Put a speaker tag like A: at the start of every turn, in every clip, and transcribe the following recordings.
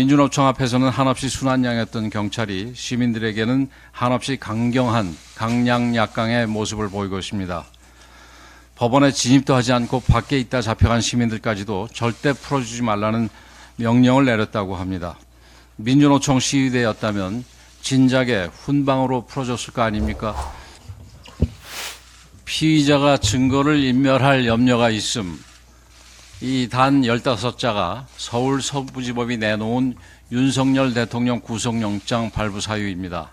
A: 민주노총 앞에서는 한없이 순한양이었던 경찰이 시민들에게는 한없이 강경한 강량약강의 모습을 보이고 있습니다. 법원에 진입도 하지 않고 밖에 있다 잡혀간 시민들까지도 절대 풀어주지 말라는 명령을 내렸다고 합니다. 민주노총 시위대였다면 진작에 훈방으로 풀어줬을 거 아닙니까? 피의자가 증거를 인멸할 염려가 있음. 이 단 15자가 서울 서부지법이 내놓은 윤석열 대통령 구속영장 발부 사유입니다.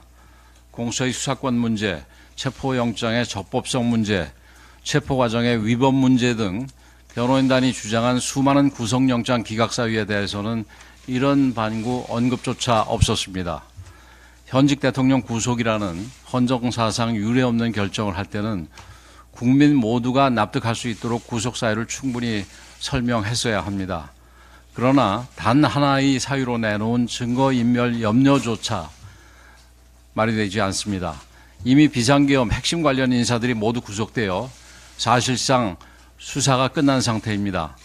A: 공소의 수사권 문제, 체포영장의 적법성 문제, 체포과정의 위법 문제 등 변호인단이 주장한 수많은 구속영장 기각 사유에 대해서는 이런 반구 언급조차 없었습니다. 현직 대통령 구속이라는 헌정사상 유례없는 결정을 할 때는 국민 모두가 납득할 수 있도록 구속 사유를 충분히 설명했어야 합니다. 그러나 단 하나의 사유로 내놓은 증거인멸 염려조차 말이 되지 않습니다. 이미 비상계엄 핵심 관련 인사들이 모두 구속되어 사실상 수사가 끝난 상태입니다.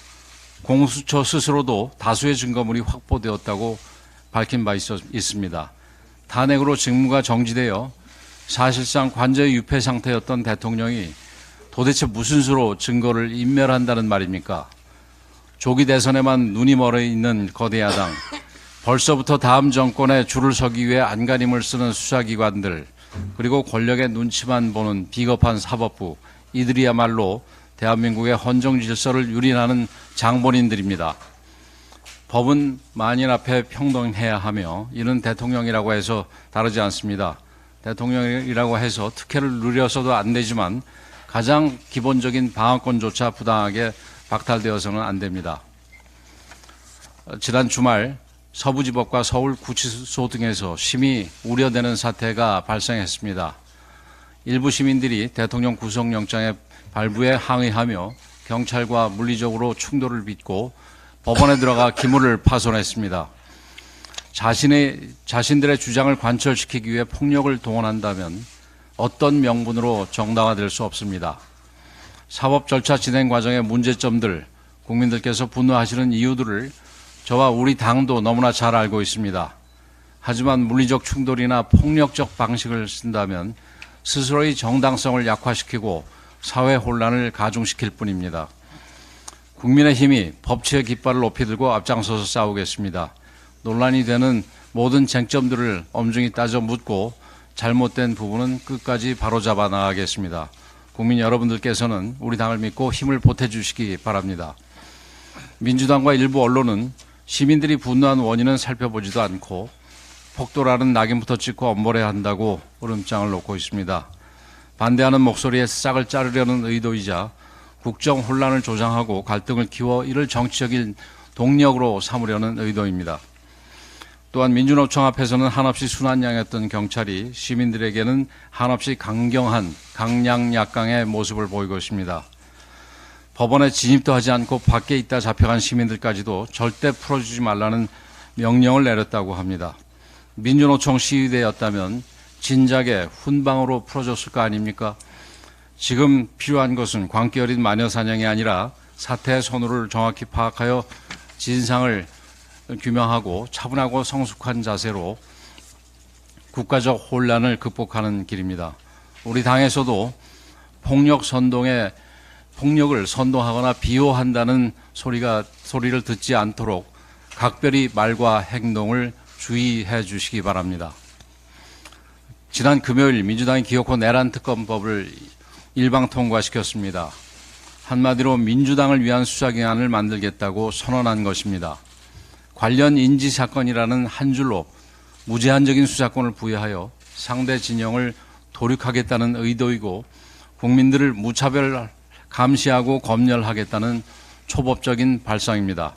A: 공수처 스스로도 다수의 증거물이 확보되었다고 밝힌 바 있습니다. 탄핵으로 직무가 정지되어 사실상 관저의 유폐 상태였던 대통령이 도대체 무슨 수로 증거를 인멸한다는 말입니까? 조기 대선에만 눈이 멀어 있는 거대 야당, 벌써부터 다음 정권에 줄을 서기 위해 안간힘을 쓰는 수사기관들, 그리고 권력의 눈치만 보는 비겁한 사법부, 이들이야말로 대한민국의 헌정 질서를 유린하는 장본인들입니다. 법은 만인 앞에 평등해야 하며 이는 대통령이라고 해서 다르지 않습니다. 대통령이라고 해서 특혜를 누려서도 안 되지만 가장 기본적인 방어권조차 부당하게 박탈되어서는 안 됩니다. 지난 주말 서부지법과 서울구치소 등에서 심히 우려되는 사태가 발생했습니다. 일부 시민들이 대통령 구속영장의 발부에 항의하며 경찰과 물리적으로 충돌을 빚고 법원에 들어가 기물을 파손했습니다. 자신들의 주장을 관철시키기 위해 폭력을 동원한다면 어떤 명분으로 정당화될 수 없습니다. 사법 절차 진행 과정의 문제점들, 국민들께서 분노하시는 이유들을 저와 우리 당도 너무나 잘 알고 있습니다. 하지만 물리적 충돌이나 폭력적 방식을 쓴다면 스스로의 정당성을 약화시키고 사회 혼란을 가중시킬 뿐입니다. 국민의힘이 법치의 깃발을 높이 들고 앞장서서 싸우겠습니다. 논란이 되는 모든 쟁점들을 엄중히 따져 묻고 잘못된 부분은 끝까지 바로잡아 나가겠습니다. 국민 여러분들께서는 우리 당을 믿고 힘을 보태주시기 바랍니다. 민주당과 일부 언론은 시민들이 분노한 원인은 살펴보지도 않고 폭도라는 낙인부터 찍고 엄벌해야 한다고 으름장을 놓고 있습니다. 반대하는 목소리에 싹을 자르려는 의도이자 국정 혼란을 조장하고 갈등을 키워 이를 정치적인 동력으로 삼으려는 의도입니다. 또한 민주노총 앞에서는 한없이 순한양이었던 경찰이 시민들에게는 한없이 강경한 강량약강의 모습을 보이고 있습니다. 법원에 진입도 하지 않고 밖에 있다 잡혀간 시민들까지도 절대 풀어주지 말라는 명령을 내렸다고 합니다. 민주노총 시위대였다면 진작에 훈방으로 풀어줬을 거 아닙니까? 지금 필요한 것은 광기 어린 마녀 사냥이 아니라 사태의 선후를 정확히 파악하여 진상을 규명하고 차분하고 성숙한 자세로 국가적 혼란을 극복하는 길입니다. 우리 당에서도 폭력을 선동하거나 비호한다는 소리를 듣지 않도록 각별히 말과 행동을 주의해 주시기 바랍니다. 지난 금요일 민주당이 기어코 내란 특검법을 일방 통과시켰습니다. 한마디로 민주당을 위한 수사기관을 만들겠다고 선언한 것입니다. 관련 인지사건이라는 한 줄로 무제한적인 수사권을 부여하여 상대 진영을 도륙하겠다는 의도이고 국민들을 무차별 감시하고 검열하겠다는 초법적인 발상입니다.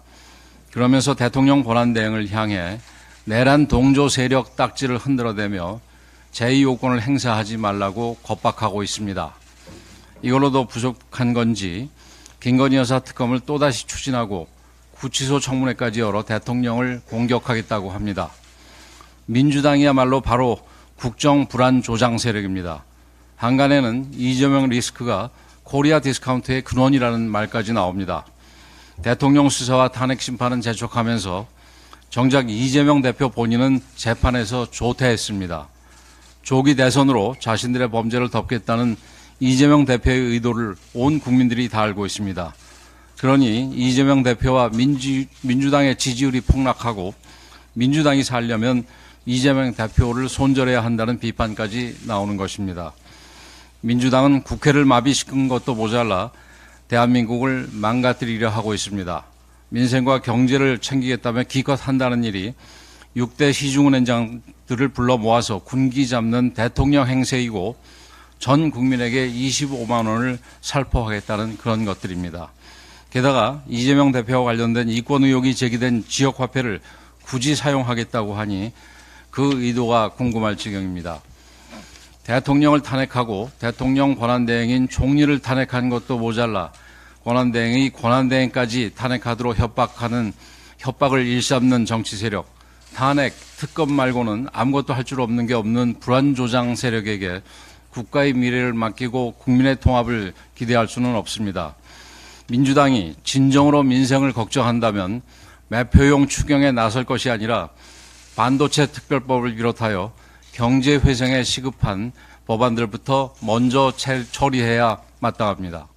A: 그러면서 대통령 권한 대행을 향해 내란 동조 세력 딱지를 흔들어대며 제2요건을 행사하지 말라고 겁박하고 있습니다. 이걸로도 부족한 건지 김건희 여사 특검을 또다시 추진하고 구치소 청문회까지 열어 대통령을 공격하겠다고 합니다. 민주당이야말로 바로 국정 불안 조장 세력입니다. 한간에는 이재명 리스크가 코리아 디스카운트의 근원이라는 말까지 나옵니다. 대통령 수사와 탄핵 심판은 재촉하면서 정작 이재명 대표 본인은 재판에서 조퇴했습니다. 조기 대선으로 자신들의 범죄를 덮겠다는 이재명 대표의 의도를 온 국민들이 다 알고 있습니다. 그러니 이재명 대표와 민주당의 지지율이 폭락하고 민주당이 살려면 이재명 대표를 손절해야 한다는 비판까지 나오는 것입니다. 민주당은 국회를 마비시킨 것도 모자라 대한민국을 망가뜨리려 하고 있습니다. 민생과 경제를 챙기겠다며 기껏 한다는 일이 6대 시중은행장들을 불러 모아서 군기 잡는 대통령 행세이고 전 국민에게 25만 원을 살포하겠다는 그런 것들입니다. 게다가 이재명 대표와 관련된 이권 의혹이 제기된 지역화폐를 굳이 사용하겠다고 하니 그 의도가 궁금할 지경입니다. 대통령을 탄핵하고 대통령 권한대행인 총리를 탄핵한 것도 모자라 권한대행이 권한대행까지 탄핵하도록 협박을 일삼는 정치 세력, 탄핵, 특검 말고는 아무것도 할 줄 없는 게 없는 불안조장 세력에게 국가의 미래를 맡기고 국민의 통합을 기대할 수는 없습니다. 민주당이 진정으로 민생을 걱정한다면 매표용 추경에 나설 것이 아니라 반도체 특별법을 비롯하여 경제 회생에 시급한 법안들부터 먼저 처리해야 마땅합니다.